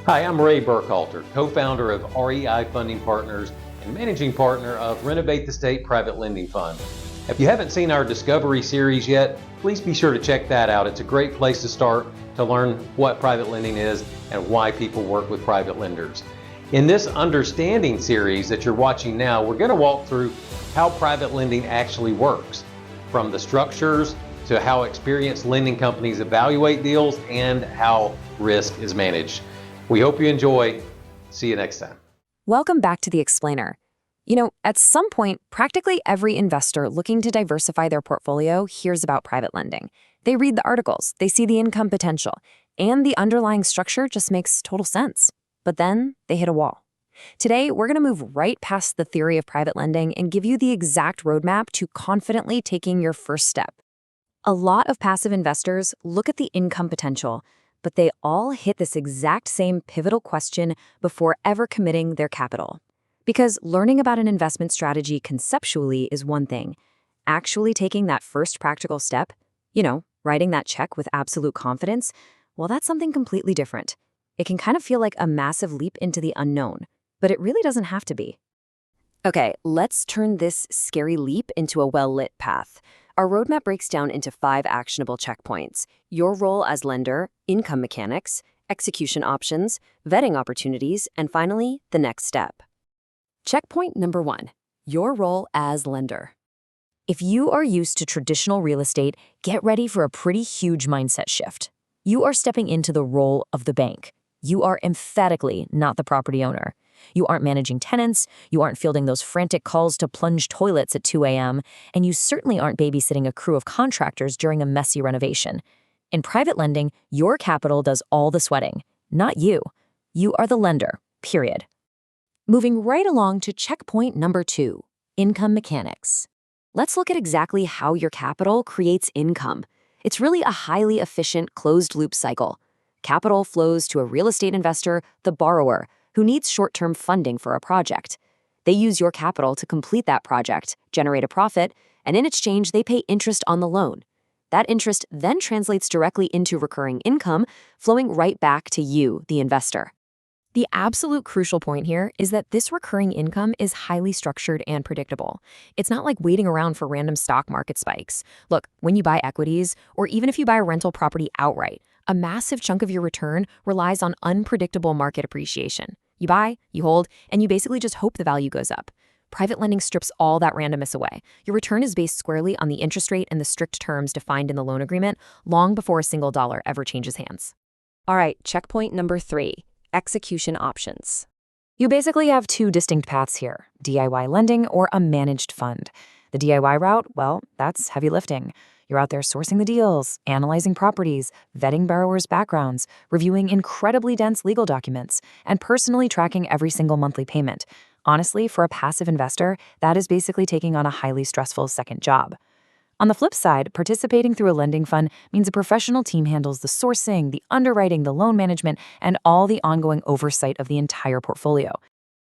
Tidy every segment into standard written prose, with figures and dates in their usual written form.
Hi, I'm Ray Burkhalter, co-founder of REI Funding Partners and managing partner of Renovate the State Private Lending Fund. If you haven't seen our Discovery series yet, please be sure to check that out. It's a great place to start to learn what private lending is and why people work with private lenders. In this Understanding series that you're watching now, we're going to walk through how private lending actually works, from the structures to how experienced lending companies evaluate deals and how risk is managed. We hope you enjoy. See you next time. Welcome back to The Explainer. You know, at some point, practically every investor looking to diversify their portfolio hears about private lending. They read the articles, they see the income potential, and the underlying structure just makes total sense. But then they hit a wall. Today, we're going to move right past the theory of private lending and give you the exact roadmap to confidently taking your first step. A lot of passive investors look at the income potential, but they all hit this exact same pivotal question before ever committing their capital. Because learning about an investment strategy conceptually is one thing. Actually taking that first practical step, writing that check with absolute confidence, well, that's something completely different. It can kind of feel like a massive leap into the unknown, but it really doesn't have to be. Okay, let's turn this scary leap into a well-lit path. Our roadmap breaks down into 5 actionable checkpoints: your role as lender, income mechanics, execution options, vetting opportunities, and finally, the next step. Checkpoint number 1, your role as lender. If you are used to traditional real estate, get ready for a pretty huge mindset shift. You are stepping into the role of the bank. You are emphatically not the property owner. You aren't managing tenants, you aren't fielding those frantic calls to plunge toilets at 2 a.m., and you certainly aren't babysitting a crew of contractors during a messy renovation. In private lending, your capital does all the sweating, not you. You are the lender, period. Moving right along to checkpoint number 2, income mechanics. Let's look at exactly how your capital creates income. It's really a highly efficient closed-loop cycle. Capital flows to a real estate investor, the borrower, who needs short-term funding for a project. They use your capital to complete that project, generate a profit, and in exchange, they pay interest on the loan. That interest then translates directly into recurring income, flowing right back to you, the investor. The absolute crucial point here is that this recurring income is highly structured and predictable. It's not like waiting around for random stock market spikes. Look, when you buy equities, or even if you buy a rental property outright, a massive chunk of your return relies on unpredictable market appreciation. You buy, you hold, and you basically just hope the value goes up. Private lending strips all that randomness away. Your return is based squarely on the interest rate and the strict terms defined in the loan agreement long before a single dollar ever changes hands. All right, checkpoint number 3, execution options. You basically have 2 distinct paths here: DIY lending or a managed fund. The DIY route, well, that's heavy lifting. You're out there sourcing the deals, analyzing properties, vetting borrowers' backgrounds, reviewing incredibly dense legal documents, and personally tracking every single monthly payment. Honestly, for a passive investor, that is basically taking on a highly stressful second job. On the flip side, participating through a lending fund means a professional team handles the sourcing, the underwriting, the loan management, and all the ongoing oversight of the entire portfolio.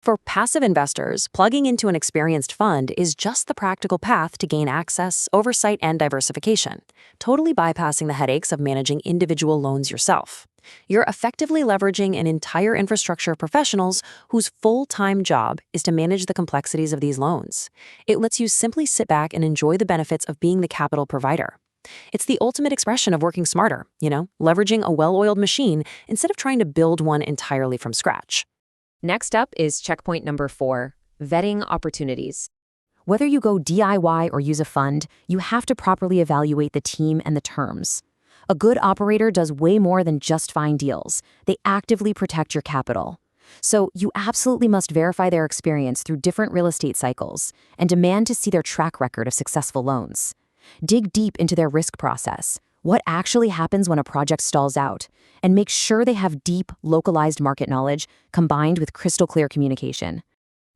For passive investors, plugging into an experienced fund is just the practical path to gain access, oversight, and diversification, totally bypassing the headaches of managing individual loans yourself. You're effectively leveraging an entire infrastructure of professionals whose full-time job is to manage the complexities of these loans. It lets you simply sit back and enjoy the benefits of being the capital provider. It's the ultimate expression of working smarter, leveraging a well-oiled machine instead of trying to build one entirely from scratch. Next up is checkpoint number 4, vetting opportunities. Whether you go DIY or use a fund, you have to properly evaluate the team and the terms. A good operator does way more than just find deals. They actively protect your capital. So you absolutely must verify their experience through different real estate cycles and demand to see their track record of successful loans. Dig deep into their risk process. What actually happens when a project stalls out? And make sure they have deep, localized market knowledge combined with crystal clear communication.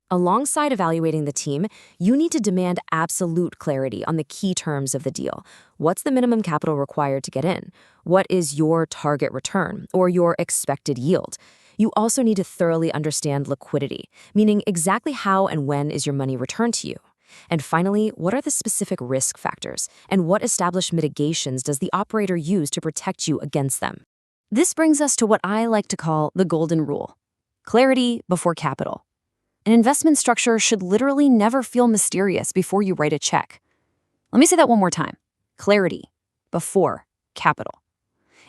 Alongside evaluating the team, you need to demand absolute clarity on the key terms of the deal. What's the minimum capital required to get in? What is your target return or your expected yield? You also need to thoroughly understand liquidity, meaning exactly how and when is your money returned to you. And finally, what are the specific risk factors, and what established mitigations does the operator use to protect you against them? This brings us to what I like to call the golden rule: clarity before capital. An investment structure should literally never feel mysterious before you write a check. Let me say that one more time: clarity before capital.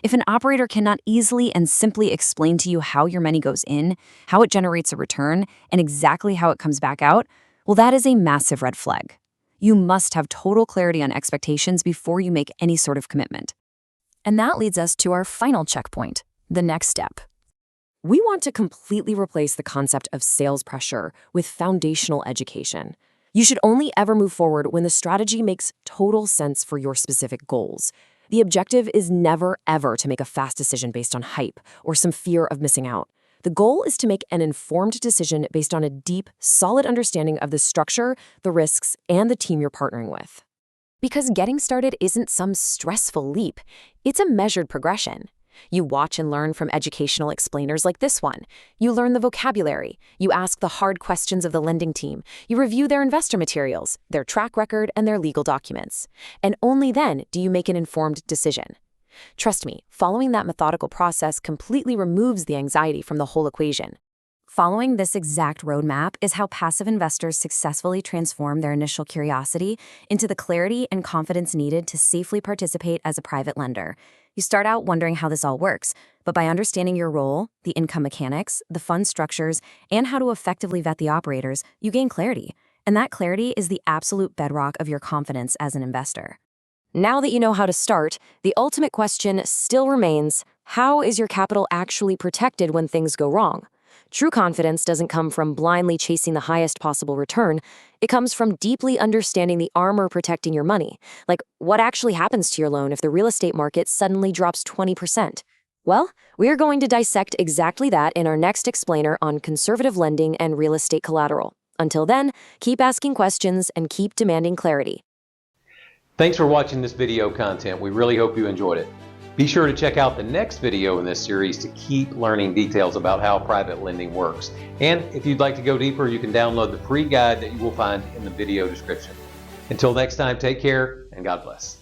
If an operator cannot easily and simply explain to you how your money goes in, how it generates a return, and exactly how it comes back out, well, that is a massive red flag. You must have total clarity on expectations before you make any sort of commitment. And that leads us to our final checkpoint, the next step. We want to completely replace the concept of sales pressure with foundational education. You should only ever move forward when the strategy makes total sense for your specific goals. The objective is never, ever to make a fast decision based on hype or some fear of missing out. The goal is to make an informed decision based on a deep, solid understanding of the structure, the risks, and the team you're partnering with. Because getting started isn't some stressful leap, it's a measured progression. You watch and learn from educational explainers like this one. You learn the vocabulary. You ask the hard questions of the lending team. You review their investor materials, their track record, and their legal documents. And only then do you make an informed decision. Trust me, following that methodical process completely removes the anxiety from the whole equation. Following this exact roadmap is how passive investors successfully transform their initial curiosity into the clarity and confidence needed to safely participate as a private lender. You start out wondering how this all works, but by understanding your role, the income mechanics, the fund structures, and how to effectively vet the operators, you gain clarity. And that clarity is the absolute bedrock of your confidence as an investor. Now that you know how to start, the ultimate question still remains: how is your capital actually protected when things go wrong? True confidence doesn't come from blindly chasing the highest possible return. It comes from deeply understanding the armor protecting your money. Like, what actually happens to your loan if the real estate market suddenly drops 20%? Well, we are going to dissect exactly that in our next explainer on conservative lending and real estate collateral. Until then, keep asking questions and keep demanding clarity. Thanks for watching this video content. We really hope you enjoyed it. Be sure to check out the next video in this series to keep learning details about how private lending works. And if you'd like to go deeper, you can download the free guide that you will find in the video description. Until next time, take care and God bless.